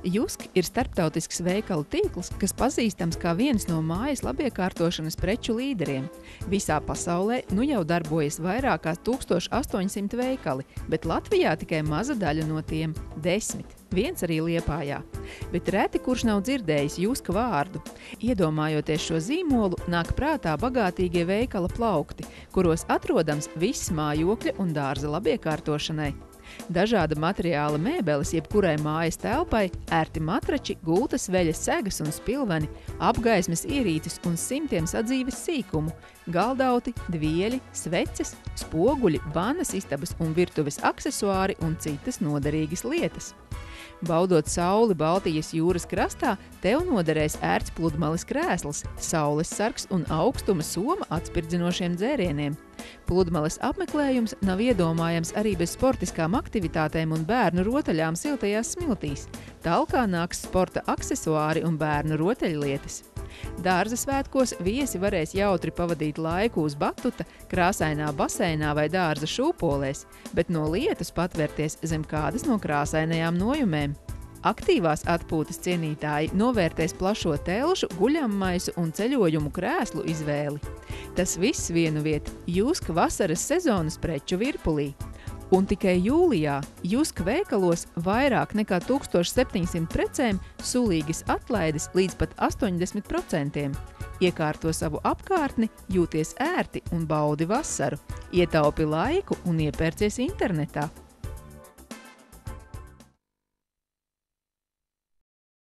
Jusk ir starptautisks veikalu tīkls, kas pazīstams kā viens no mājas labiekārtošanas preču līderiem. Visā pasaulē nu jau darbojas vairāk kā 1800 veikali, bet Latvijā tikai maza daļa no tiem – 10. Viens arī Liepājā. Bet reti kurš nav dzirdējis Juska vārdu. Iedomājoties šo zīmolu, nāk prātā bagātīgie veikala plaukti, kuros atrodams viss mājokļa un dārza labiekārtošanai. Dažāda materiāla mēbeles jebkurai mājas telpai, ērti matrači, gultas, veļas segas un spilveni, apgaismes ierīces un simtiem sadzīves sīkumu, galdauti, dvieļi, sveces, spoguļi, vannas istabas un virtuves aksesuāri un citas noderīgas lietas. Baudot sauli Baltijas jūras krastā, tev noderēs ērts pludmales krēsls, saules sargs un augstuma soma atspirdzinošiem dzērieniem. Pludmales apmeklējums nav iedomājams arī bez sportiskām aktivitātēm un bērnu rotaļām siltajās smiltīs. Talkā nāks sporta aksesuāri un bērnu rotaļlietas. Dārza svētkos viesi varēs jautri pavadīt laiku uz batuta, krāsainā baseinā vai dārza šūpolēs, bet no lietus patvērties zem kādas no krāsainajām nojumēm. Aktīvās atpūtas cienītāji novērtēs plašo telšu, guļammaisu un ceļojumu krēslu izvēli. Tas viss vienu vietu Juska vasaras sezonas preču virpulī. Un tikai jūlijā Juska veikalos vairāk nekā 1700 precēm sulīgas atlaides līdz pat 80%. Iekārto savu apkārtni, jūties ērti un baudi vasaru, ietaupi laiku un iepērcies internetā.